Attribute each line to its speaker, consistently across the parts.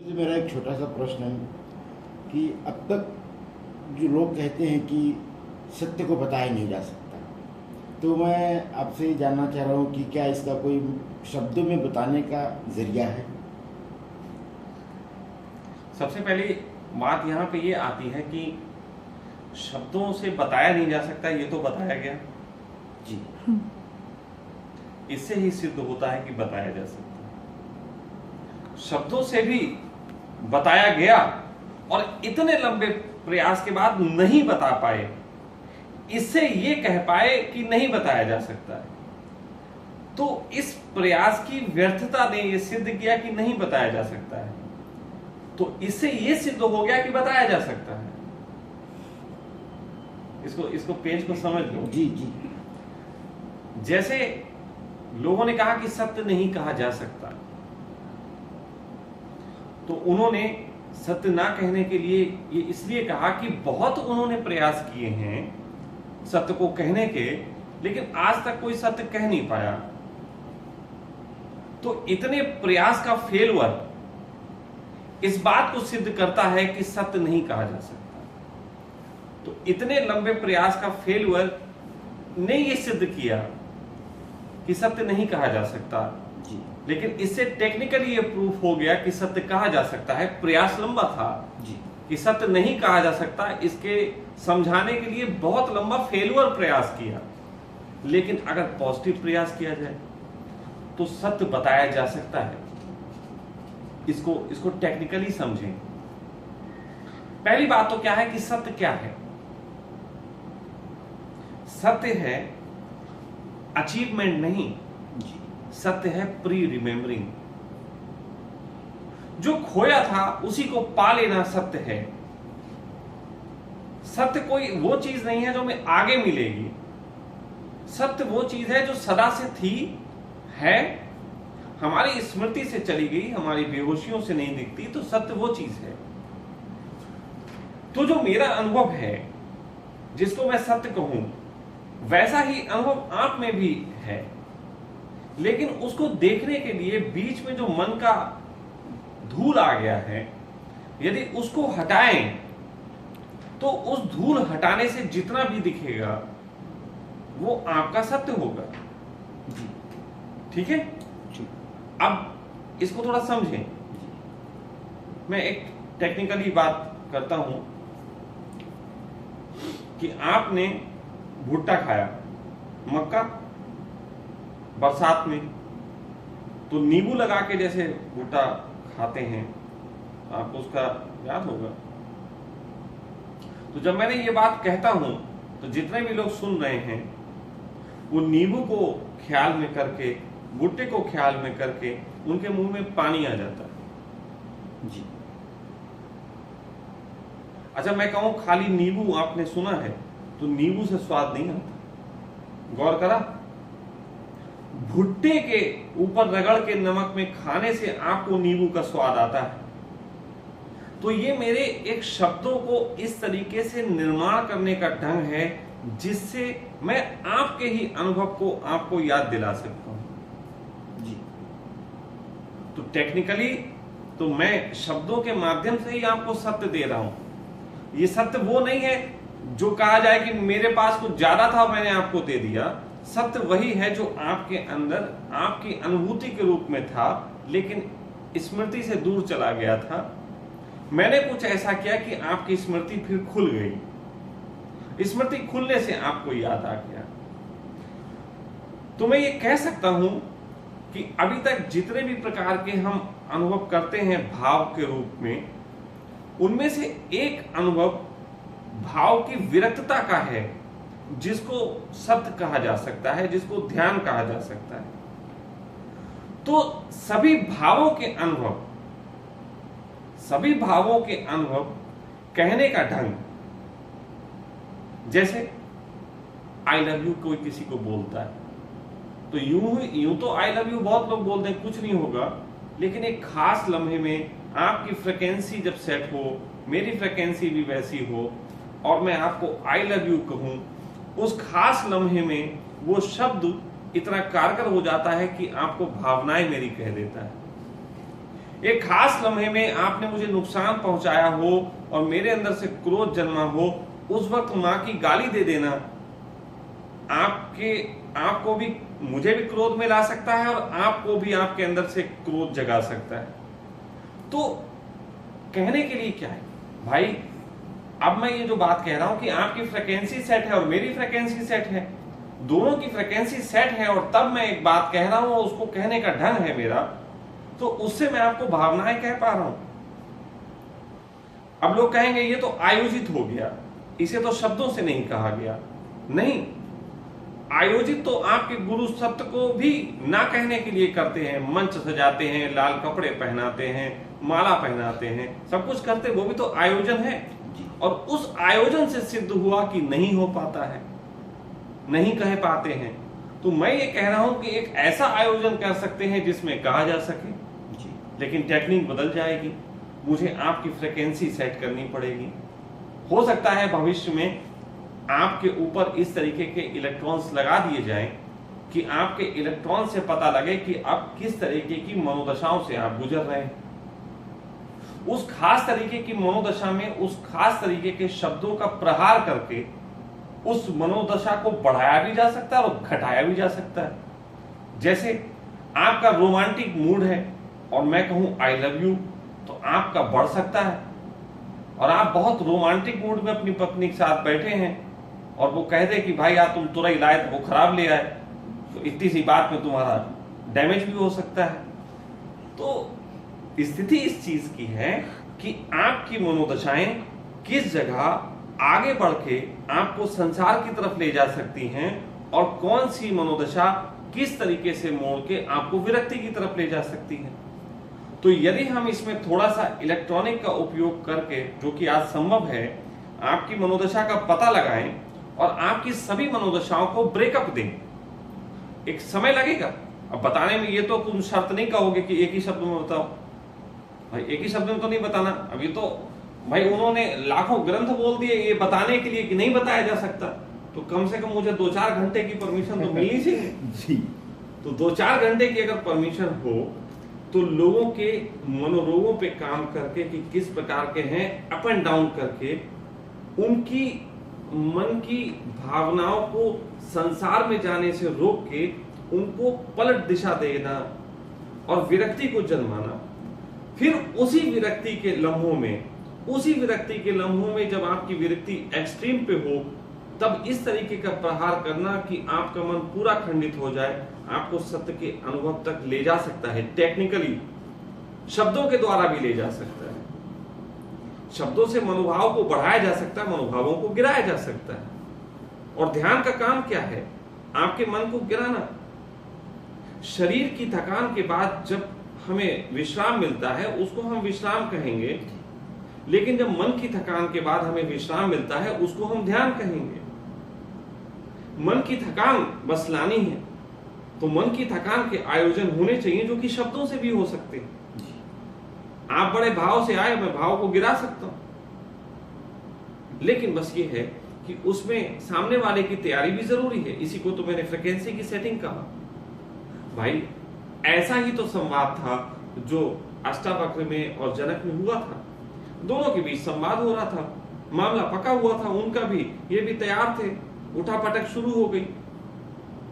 Speaker 1: मेरा एक छोटा सा प्रश्न है कि अब तक जो लोग कहते हैं कि सत्य को बताया नहीं जा सकता, तो मैं आपसे ये जानना चाह रहा हूँ कि क्या इसका कोई शब्दों में बताने का जरिया है?
Speaker 2: सबसे पहली बात यहाँ पे ये आती है कि शब्दों से बताया नहीं जा सकता, ये तो बताया गया
Speaker 1: जी।
Speaker 2: इससे ही सिद्ध होता है कि बताया जा सकता है। शब्दों से भी बताया गया और इतने लंबे प्रयास के बाद नहीं बता पाए, इससे ये कह पाए कि नहीं बताया जा सकता है। तो इस प्रयास की व्यर्थता ने यह सिद्ध किया कि नहीं बताया जा सकता है, तो इससे यह सिद्ध हो गया कि बताया जा सकता है। इसको पेज को समझ लो।
Speaker 1: जी जी।
Speaker 2: जैसे लोगों ने कहा कि सत्य नहीं कहा जा सकता, तो उन्होंने सत्य ना कहने के लिए ये इसलिए कहा कि बहुत उन्होंने प्रयास किए हैं सत्य को कहने के, लेकिन आज तक कोई सत्य कह नहीं पाया। तो इतने प्रयास का फेलवर इस बात को सिद्ध करता है कि सत्य नहीं कहा जा सकता। तो इतने लंबे प्रयास का फेलवर ने यह सिद्ध किया कि सत्य नहीं कहा जा सकता
Speaker 1: जी।
Speaker 2: लेकिन इससे टेक्निकली ये प्रूफ हो गया कि सत्य कहा जा सकता है। प्रयास लंबा था
Speaker 1: जी।
Speaker 2: कि सत्य नहीं कहा जा सकता, इसके समझाने के लिए बहुत लंबा फेलुअर प्रयास किया। लेकिन अगर पॉजिटिव प्रयास किया जाए तो सत्य बताया जा सकता है। इसको टेक्निकली समझें। पहली बात तो क्या है कि सत्य क्या है? सत्य है अचीवमेंट नहीं,
Speaker 1: जी।
Speaker 2: सत्य है प्री रिमेम्बरिंग। जो खोया था उसी को पा लेना सत्य है। सत्य कोई वो चीज नहीं है जो हमें आगे मिलेगी। सत्य वो चीज है जो सदा से थी, है, हमारी स्मृति से चली गई, हमारी बेहोशियों से नहीं दिखती, तो सत्य वो चीज है। तो जो मेरा अनुभव है जिसको मैं सत्य कहूं, वैसा ही अनुभव आप में भी है, लेकिन उसको देखने के लिए बीच में जो मन का धूल आ गया है, यदि उसको हटाएं तो उस धूल हटाने से जितना भी दिखेगा वो आपका सत्य होगा।
Speaker 1: जी।
Speaker 2: ठीक है?
Speaker 1: जी।
Speaker 2: अब इसको थोड़ा समझें। मैं एक टेक्निकली बात करता हूं कि आपने भुट्टा खाया, मक्का, बरसात में, तो नींबू लगा के जैसे भुट्टा खाते हैं, आपको उसका याद होगा। तो जब मैंने ये बात कहता हूं तो जितने भी लोग सुन रहे हैं वो नींबू को ख्याल में करके, भुट्टे को ख्याल में करके उनके मुंह में पानी आ जाता है।
Speaker 1: जी।
Speaker 2: अच्छा, मैं कहूं खाली नींबू आपने सुना है तो नींबू से स्वाद नहीं आता। गौर करा? भुट्टे के ऊपर रगड़ के नमक में खाने से आपको नींबू का स्वाद आता है। तो ये मेरे एक शब्दों को इस तरीके से निर्माण करने का ढंग है जिससे मैं आपके ही अनुभव को आपको याद दिला सकता हूं।
Speaker 1: जी।
Speaker 2: तो टेक्निकली तो मैं शब्दों के माध्यम से ही आपको सत्य दे रहा हूं। ये सत्य वो नहीं है जो कहा जाए कि मेरे पास कुछ ज्यादा था मैंने आपको दे दिया। सत्य वही है जो आपके अंदर आपकी अनुभूति के रूप में था, लेकिन स्मृति से दूर चला गया था। मैंने कुछ ऐसा किया कि आपकी स्मृति फिर खुल गई। स्मृति खुलने से आपको याद आ गया। तो मैं ये कह सकता हूं कि अभी तक जितने भी प्रकार के हम अनुभव करते हैं भाव के रूप में, उनमें से एक अनुभव भाव की विरक्तता का है जिसको सत्य कहा जा सकता है, जिसको ध्यान कहा जा सकता है। तो सभी भावों के अनुभव कहने का ढंग, जैसे आई लव यू कोई किसी को बोलता है तो यूं तो आई लव यू बहुत लोग बोलते हैं, कुछ नहीं होगा, लेकिन एक खास लम्हे में आपकी फ्रिक्वेंसी जब सेट हो, मेरी फ्रिक्वेंसी भी वैसी हो और मैं आपको आई लव यू कहूं, उस खास लम्हे में वो शब्द इतना कारगर हो जाता है कि आपको भावनाएं मेरी कह देता है। एक खास लम्हे में आपने मुझे नुकसान पहुंचाया हो और मेरे अंदर से क्रोध जन्मा हो, उस वक्त मां की गाली दे देना आपको भी, मुझे भी क्रोध में ला सकता है और आपको भी आपके अंदर से क्रोध जगा सकता है। तो कहने के लिए क्या है भाई, अब मैं ये जो बात कह रहा हूं कि आपकी फ्रीक्वेंसी सेट है और मेरी फ्रीक्वेंसी सेट है, दोनों की फ्रीक्वेंसी सेट है, और तब मैं एक बात कह रहा हूं, उसको कहने का ढंग है मेरा, तो उससे मैं आपको भावनाएं कह पा रहा हूं। अब लोग कहेंगे ये तो आयोजित हो गया, इसे तो शब्दों से नहीं कहा गया। नहीं, आयोजित तो आपके गुरु सत्य को भी ना कहने के लिए करते हैं, मंच सजाते हैं, लाल कपड़े पहनाते हैं, माला पहनाते हैं, सब कुछ करते, वो भी तो आयोजन है। और उस आयोजन से सिद्ध हुआ कि नहीं हो पाता है, नहीं कह पाते हैं, तो मैं ये कह रहा हूं कि एक ऐसा आयोजन कर सकते हैं जिसमें कहा जा सके, लेकिन टेक्निक बदल जाएगी, मुझे आपकी फ्रीक्वेंसी सेट करनी पड़ेगी। हो सकता है भविष्य में आपके ऊपर इस तरीके के इलेक्ट्रॉन्स लगा दिए जाएं कि आपके इलेक्ट्रॉन से पता लगे कि आप किस तरीके की मनोदशाओं से आप गुजर रहे हैं। उस खास तरीके की मनोदशा में उस खास तरीके के शब्दों का प्रहार करके उस मनोदशा को बढ़ाया भी जा सकता है और घटाया भी जा सकता है। जैसे आपका रोमांटिक मूड है और मैं कहूं आई लव यू, तो आपका बढ़ सकता है, और आप बहुत रोमांटिक मूड में अपनी पत्नी के साथ बैठे हैं और वो कह दे कि भाई यार तुम तुरई लाए तो वो खराब ले आए, तो इतनी सी बात में तुम्हारा डैमेज भी हो सकता है। तो स्थिति इस चीज की है कि आपकी मनोदशाएं किस जगह आगे बढ़ के आपको संसार की तरफ ले जा सकती हैं और कौन सी मनोदशा किस तरीके से मोड़ के आपको विरक्ति की तरफ ले जा सकती है। तो यदि हम इसमें थोड़ा सा इलेक्ट्रॉनिक का उपयोग करके, जो कि आज संभव है, आपकी मनोदशा का पता लगाएं और आपकी सभी मनोदशाओं को ब्रेकअप दें। एक समय लगेगा, अब बताने में ये तो तुम शर्त नहीं कहोगे कि एक ही शब्द में बताओ, भाई एक ही शब्द में तो नहीं बताना। अभी तो भाई उन्होंने लाखों ग्रंथ बोल दिए ये बताने के लिए कि नहीं बताया जा सकता, तो कम से कम मुझे 2-4 घंटे की परमिशन तो मिलनी चाहिए
Speaker 1: जी।
Speaker 2: तो 2-4 घंटे की अगर परमिशन हो तो लोगों के मनोरोगों पे काम करके कि किस प्रकार के हैं, अप एंड डाउन करके उनकी मन की भावनाओं को संसार में जाने से रोक के उनको पलट दिशा देना और विरक्ति को जन्माना। फिर उसी विरक्ति के लम्हों में जब आपकी विरक्ति एक्सट्रीम पे हो, तब इस तरीके का प्रहार करना कि आपका मन पूरा खंडित हो जाए, आपको सत्य के अनुभव तक ले जा सकता है। टेक्निकली शब्दों के द्वारा भी ले जा सकता है, शब्दों से मनोभाव को बढ़ाया जा सकता है, मनोभावों को गिराया जा सकता है। और ध्यान का काम क्या है? आपके मन को गिराना। शरीर की थकान के बाद जब हमें विश्राम मिलता है उसको हम विश्राम कहेंगे, लेकिन जब मन की थकान के बाद हमें विश्राम मिलता है उसको हम ध्यान कहेंगे। मन की थकान बस लानी है, तो मन की थकान के आयोजन होने चाहिए जो कि शब्दों से भी हो सकते हैं। आप बड़े भाव से आए, मैं भाव को गिरा सकता हूं, लेकिन बस ये है कि उसमें सामने वाले की तैयारी भी जरूरी है। इसी को तो मैंने फ्रीक्वेंसी की सेटिंग कहा। भाई ऐसा ही तो संवाद था जो अष्टावक्र में और जनक में हुआ था, दोनों के बीच संवाद हो रहा था, मामला पका हुआ था, उनका भी ये भी तैयार थे, उठापटक शुरू हो गई।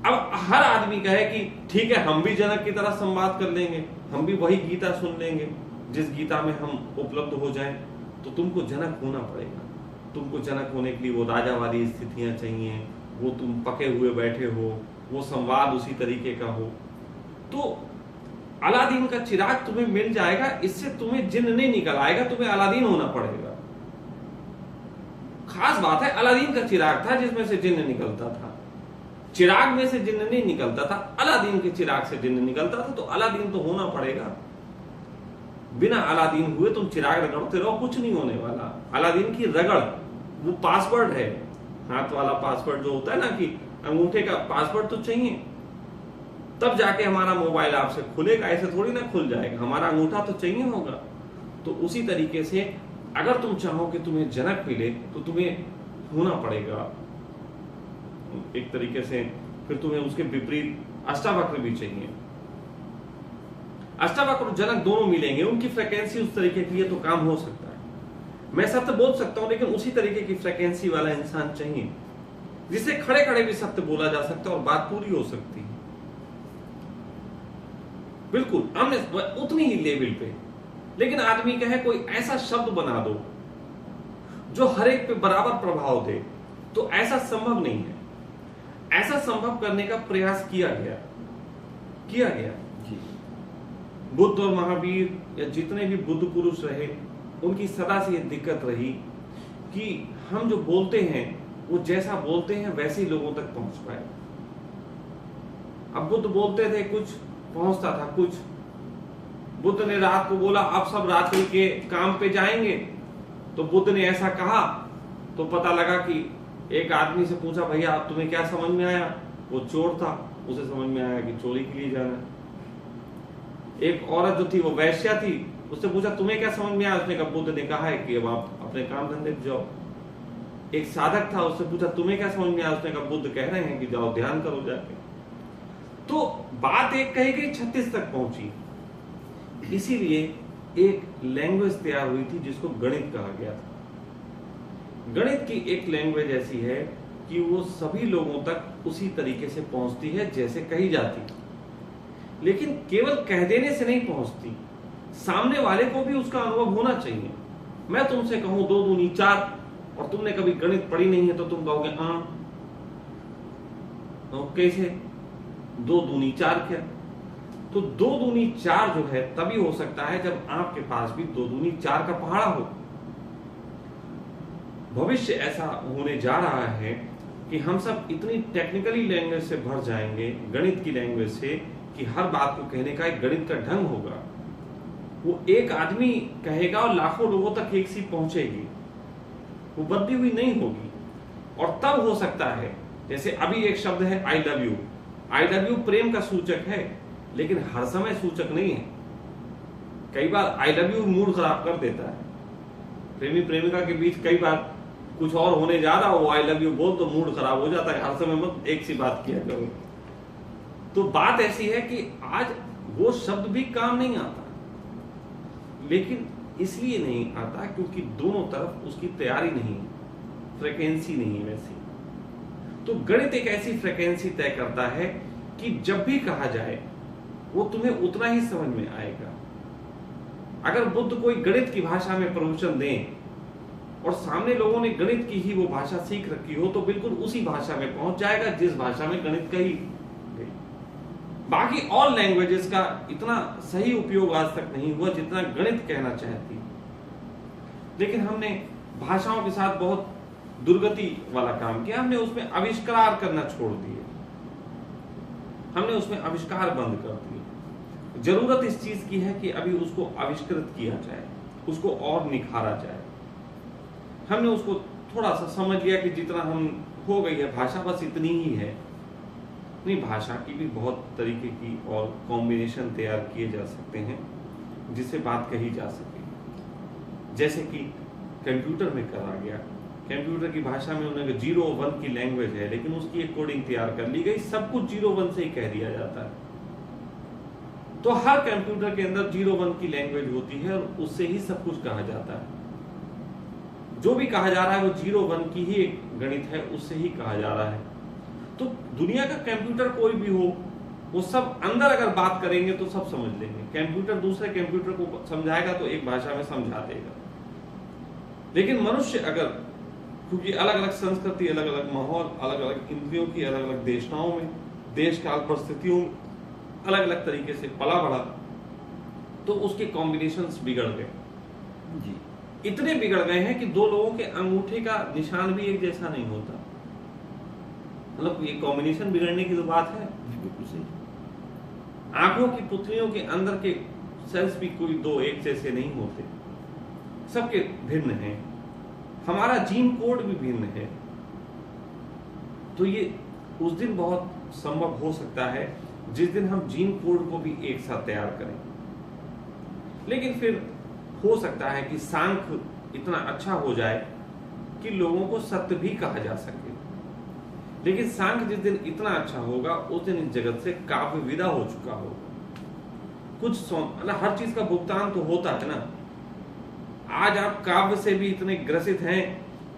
Speaker 2: अब हर आदमी कहे कि ठीक है हम भी जनक की तरह संवाद कर लेंगे, हम भी वही गीता सुन लेंगे जिस गीता में हम उपलब्ध हो जाएं, तो तुमको जनक होना पड़ेगा। तुमको जनक होने के लिए वो राजा वाली स्थितियां चाहिए, वो तुम पके हुए बैठे हो, वो संवाद उसी तरीके का हो। तो अलादीन का चिराग तुम्हें मिल जाएगा, इससे तुम्हें जिन्न नहीं निकल आएगा, तुम्हें अलादीन होना पड़ेगा। खास बात है, अलादीन का चिराग था जिसमें से जिन्न निकलता था, चिराग में से जिन्न नहीं निकलता था, अलादीन के चिराग से जिन्न निकलता था। तो अलादीन तो होना पड़ेगा, बिना अलादीन हुए तुम चिराग रगड़ते रहो, कुछ नहीं होने वाला। अलादीन की रगड़ वो पासवर्ड है, हाथ वाला पासवर्ड जो होता है ना, कि अंगूठे का पासवर्ड तो चाहिए, तब जाके हमारा मोबाइल आपसे खुलेगा, ऐसे थोड़ी ना खुल जाएगा, हमारा अंगूठा तो चाहिए होगा। तो उसी तरीके से अगर तुम चाहो कि तुम्हें जनक मिले तो तुम्हें होना पड़ेगा एक तरीके से, फिर तुम्हें उसके विपरीत अष्टावक्र भी चाहिए। अष्टावक्र और जनक दोनों मिलेंगे, उनकी फ्रिक्वेंसी उस तरीके की है तो काम हो सकता है। मैं सत्य बोल सकता हूं, लेकिन उसी तरीके की फ्रिक्वेंसी वाला इंसान चाहिए जिसे खड़े खड़े भी सत्य बोला जा सकता है और बात पूरी हो सकती है, बिल्कुल हमने उतनी ही लेवल पे। लेकिन आदमी कहे कोई ऐसा शब्द बना दो जो हर एक पे बराबर प्रभाव दे, तो ऐसा संभव नहीं है। ऐसा संभव करने का प्रयास किया गया
Speaker 1: जी।
Speaker 2: बुद्ध और महावीर या जितने भी बुद्ध पुरुष रहे, उनकी सदा से यह दिक्कत रही कि हम जो बोलते हैं वो जैसा बोलते हैं वैसे ही लोगों तक पहुंच पाए। अब बुद्ध बोलते थे कुछ, पहुंचता था कुछ। बुद्ध ने रात को बोला अब सब रात्रि के काम पे जाएंगे, तो बुद्ध ने ऐसा कहा तो पता लगा कि एक आदमी से पूछा भैया अब तुम्हें क्या समझ में आया, वो चोर था, उसे समझ में आया कि चोरी के लिए जाना। एक औरत जो थी वो वैश्या थी, उससे पूछा तुम्हें क्या समझ में आया, उसने कहा बुद्ध ने कहा है कि अब आप अपने काम धंधे पे जाओ। एक साधक था, उससे पूछा तुम्हें क्या समझ में आया, उसने कहा बुद्ध कह रहे हैं कि जाओ ध्यान करो जाके। तो बात एक कही गई 36 तक पहुंची। इसीलिए एक लैंग्वेज तैयार हुई थी जिसको गणित कहा गया था। गणित की एक लैंग्वेज ऐसी है कि वो सभी लोगों तक उसी तरीके से पहुंचती है जैसे कही जाती, लेकिन केवल कह देने से नहीं पहुंचती, सामने वाले को भी उसका अनुभव होना चाहिए। मैं तुमसे कहूं 2 दूनी 4 और तुमने कभी गणित पढ़ी नहीं है तो तुम कहोगे हाँ, तो कैसे 2 दूनी 4 क्या? तो 2 दूनी 4 जो है तभी हो सकता है जब आपके पास भी 2 दूनी 4 का पहाड़ा हो। भविष्य ऐसा होने जा रहा है कि हम सब इतनी टेक्निकली लैंग्वेज से भर जाएंगे, गणित की लैंग्वेज से, कि हर बात को कहने का एक गणित का ढंग होगा। वो एक आदमी कहेगा और लाखों लोगों तक एक सी पहुंचेगी, वो बदली हुई नहीं होगी। और तब हो सकता है, जैसे अभी एक शब्द है I love you. I love you प्रेम का सूचक है, लेकिन हर समय सूचक नहीं है। कई बार आई लव यू मूड खराब कर देता है। प्रेमी प्रेमिका के बीच कई बार कुछ और होने जा रहा हो, वो आई लव यू बोल तो मूड खराब हो जाता है। हर समय मत एक सी बात किया करो। तो बात ऐसी है कि आज वो शब्द भी काम नहीं आता, लेकिन इसलिए नहीं आता क्योंकि दोनों तरफ उसकी तैयारी नहीं है, फ्रिक्वेंसी नहीं है वैसी। तो गणित एक ऐसी फ्रिक्वेंसी तय करता है कि जब भी कहा जाए वो तुम्हें उतना ही समझ में आएगा। अगर बुद्ध कोई गणित की भाषा में प्रवचन दें और सामने लोगों ने गणित की ही वो भाषा सीख रखी हो, तो बिल्कुल उसी भाषा में पहुंच जाएगा जिस भाषा में गणित कही गई। बाकी ऑल लैंग्वेजेस का इतना सही उपयोग आज तक नहीं हुआ जितना गणित कहना चाहती। लेकिन हमने भाषाओं के साथ बहुत दुर्गति वाला काम किया। हमने उसमें आविष्कार करना छोड़ दिए, हमने उसमें आविष्कार बंद कर दिए। जरूरत इस चीज की है कि अभी उसको आविष्कृत किया जाए, उसको और निखारा जाए। हमने उसको थोड़ा सा समझ लिया कि जितना हम हो गई है भाषा बस इतनी ही है। नहीं, भाषा की भी बहुत तरीके की और कॉम्बिनेशन तैयार किए जा सकते हैं जिससे बात कही जा सके। जैसे कि कंप्यूटर में करा गया, कंप्यूटर की भाषा में उन्होंने 0-1 की लैंग्वेज है, लेकिन उसकी एक कोडिंग तैयार कर ली गई, सब कुछ 0-1 से ही कह दिया जाता है। तो हर कंप्यूटर के अंदर 0-1 की लैंग्वेज होती है और उससे ही सब कुछ कहा जाता है। जो भी कहा जा रहा है वो 0-1 की ही एक गणित है, उससे ही कहा जा रहा है। तो दुनिया का कंप्यूटर कोई भी हो, वो सब अंदर अगर बात करेंगे तो सब समझ लेंगे। कंप्यूटर दूसरे कंप्यूटर को समझाएगा तो एक भाषा में समझा देगा। लेकिन मनुष्य अगर, क्योंकि अलग अलग संस्कृति, अलग अलग माहौल, अलग अलग इंद्रियों की अलग अलग देशनाओं में, देश काल परिस्थितियों में अलग अलग तरीके से पला बढ़ा, तो उसके कॉम्बिनेशंस बिगड़ गए
Speaker 1: जी।
Speaker 2: इतने बिगड़ गए हैं कि 2 लोगों के अंगूठे का निशान भी एक जैसा नहीं होता। मतलब ये कॉम्बिनेशन बिगड़ने की तो बात है।
Speaker 1: बिल्कुल सही।
Speaker 2: आंखों की पुतलियों के अंदर के सेल्स भी कोई 2 एक जैसे नहीं होते, सबके भिन्न हैं। हमारा जीन कोड भी भिन्न है। तो ये उस दिन बहुत संभव हो सकता है जिस दिन हम जीन कोड को भी एक साथ तैयार करें। लेकिन फिर हो सकता है कि सांख्य इतना अच्छा हो जाए कि लोगों को सत्य भी कहा जा सके। लेकिन सांख्य जिस दिन इतना अच्छा होगा उस दिन इस जगत से काव्य विदा हो चुका होगा। कुछ मतलब हर चीज का भुगतान तो होता है ना। आज आप काव्य से भी इतने ग्रसित हैं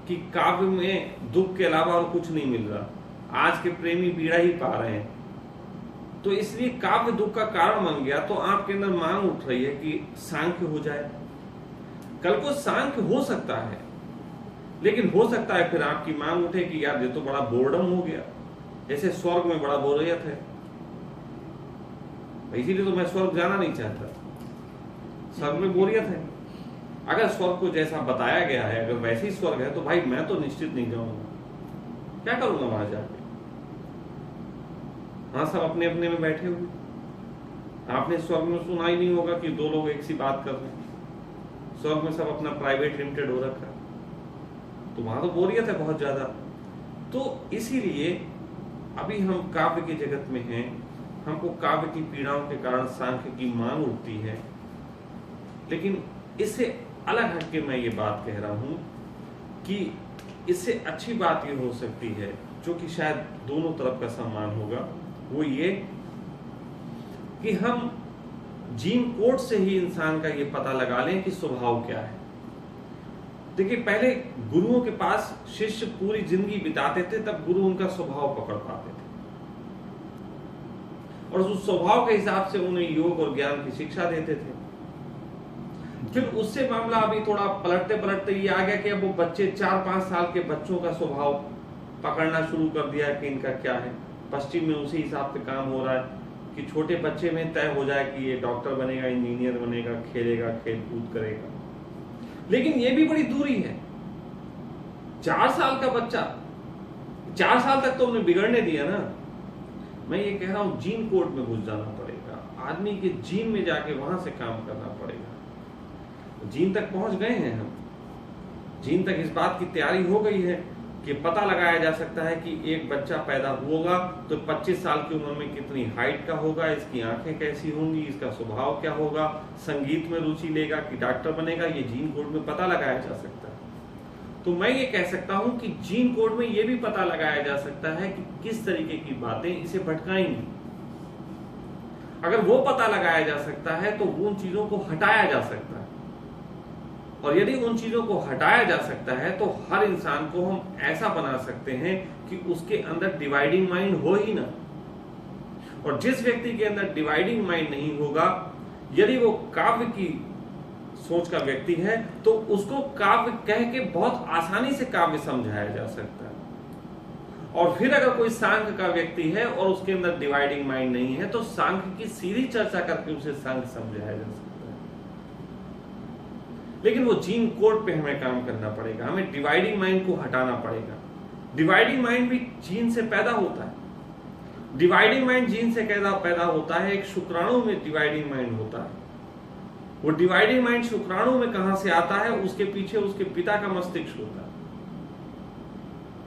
Speaker 2: कि काव्य में दुख के अलावा और कुछ नहीं मिल रहा। आज के प्रेमी पीड़ा ही पा रहे हैं। तो इसलिए काव्य दुख का कारण बन गया। तो आपके अंदर मांग उठ रही है कि सांख्य हो जाए। कल को सांख्य हो सकता है, लेकिन हो सकता है फिर आपकी मांग उठे कि यार ये तो बड़ा बोर्डम हो गया, जैसे स्वर्ग में बड़ा बोरियत है, इसीलिए तो मैं स्वर्ग जाना नहीं चाहता, स्वर्ग में बोरियत है। अगर स्वर्ग को जैसा बताया गया है, अगर वैसे ही स्वर्ग है, तो भाई मैं तो निश्चित नहीं जाऊंगा। क्या करूंगा वहां जाके? हाँ, सब अपने अपने में बैठे हुए। आपने स्वर्ग में सुना ही नहीं होगा कि दो लोग एक सी बात कर रहे हैं। स्वर्ग में सब अपना प्राइवेट लिमिटेड हो रखा है, तो वहां तो बोरियत है बहुत ज्यादा। तो इसीलिए अभी हम काव्य के जगत में हैं, हमको काव्य की पीड़ाओं के कारण सांख्य की मांग उठती है। लेकिन इससे अलग हटके मैं ये बात कह रहा हूं कि इससे अच्छी बात ये हो सकती है, जो कि शायद दोनों तरफ का सम्मान होगा, वो ये कि हम जीन कोड से ही इंसान का ये पता लगा लें कि स्वभाव क्या है। देखिए, पहले गुरुओं के पास शिष्य पूरी जिंदगी बिताते थे, तब गुरु उनका स्वभाव पकड़ पाते थे और उस स्वभाव के हिसाब से उन्हें योग और ज्ञान की शिक्षा देते थे। फिर उससे मामला अभी थोड़ा पलटते पलटते ये आ गया कि अब वो बच्चे 4-5 साल के बच्चों का स्वभाव पकड़ना शुरू कर दिया कि इनका क्या है। पश्चिम में उसी हिसाब से काम हो रहा है कि छोटे बच्चे में तय हो जाए कि ये डॉक्टर बनेगा, इंजीनियर बनेगा, खेलेगा, खेल कूद करेगा। लेकिन ये भी बड़ी दूरी है। 4 साल का बच्चा, 4 साल तक तो उन्हें बिगड़ने दिया ना। मैं ये कह रहा हूं, जीन कोड में घुस जाना पड़ेगा, आदमी के जीन में जाके वहां से काम करना पड़ेगा। जीन तक पहुंच गए हैं हम, जीन तक इस बात की तैयारी हो गई है कि पता लगाया जा सकता है कि एक बच्चा पैदा होगा तो 25 साल की उम्र में कितनी हाइट का होगा, इसकी आंखें कैसी होंगी, इसका स्वभाव क्या होगा, संगीत में रुचि लेगा कि डॉक्टर बनेगा, ये जीन कोड में पता लगाया जा सकता है। तो मैं ये कह सकता हूं कि जीन कोड में ये भी पता लगाया जा सकता है कि किस तरीके की बातें इसे भटकाएंगी। अगर वो पता लगाया जा सकता है तो उन चीजों को हटाया जा सकता है, और यदि उन चीजों को हटाया जा सकता है तो हर इंसान को हम ऐसा बना सकते हैं कि उसके अंदर डिवाइडिंग माइंड हो ही ना। और जिस व्यक्ति के अंदर डिवाइडिंग माइंड नहीं होगा, यदि वो काव्य की सोच का व्यक्ति है, तो उसको काव्य कह के बहुत आसानी से काव्य समझाया जा सकता है। और फिर अगर कोई सांख्य का व्यक्ति है और उसके अंदर डिवाइडिंग माइंड नहीं है, तो सांख्य की सीधी चर्चा करके उसे सांख्य समझाया जा सकता है। लेकिन वो जीन कोड पे हमें काम करना पड़ेगा, हमें डिवाइडिंग माइंड को हटाना पड़ेगा। डिवाइडिंग माइंड भी जीन से पैदा होता है। डिवाइडिंग माइंड जीन से पैदा होता है। एक शुक्राणु में डिवाइडिंग माइंड होता है। वो डिवाइडिंग माइंड शुक्राणु में कहां से आता है? उसके पीछे उसके पिता का मस्तिष्क होता है।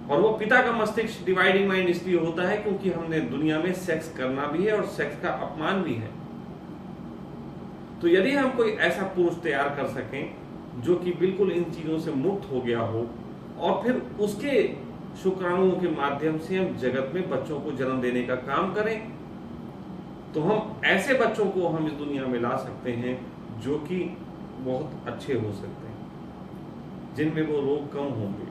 Speaker 2: और वो पिता का मस्तिष्क डिवाइडिंग माइंड इसलिए होता है क्योंकि हमने दुनिया में सेक्स करना भी है और सेक्स का अपमान भी है। तो यदि हम कोई ऐसा पुरुष तैयार कर सकें जो कि बिल्कुल इन चीजों से मुक्त हो गया हो, और फिर उसके शुक्राणुओं के माध्यम से हम जगत में बच्चों को जन्म देने का काम करें, तो हम ऐसे बच्चों को हम इस दुनिया में ला सकते हैं जो कि बहुत अच्छे हो सकते हैं, जिनमें वो रोग कम होंगे,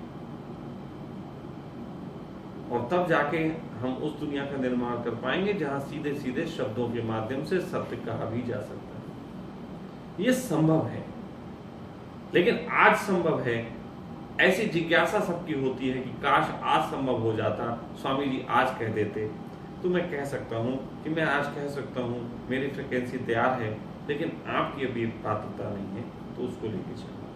Speaker 2: और तब जाके हम उस दुनिया का निर्माण कर पाएंगे जहां सीधे सीधे शब्दों के माध्यम से सत्य कहा भी जा सकता है। ये संभव है, लेकिन आज संभव है। ऐसी जिज्ञासा सबकी होती है कि काश आज संभव हो जाता, स्वामी जी आज कह देते। तो मैं कह सकता हूं कि मैं आज कह सकता हूं, मेरी फ्रिक्वेंसी तैयार है, लेकिन आपकी अभी पात्रता नहीं है, तो उसको लेके चलो।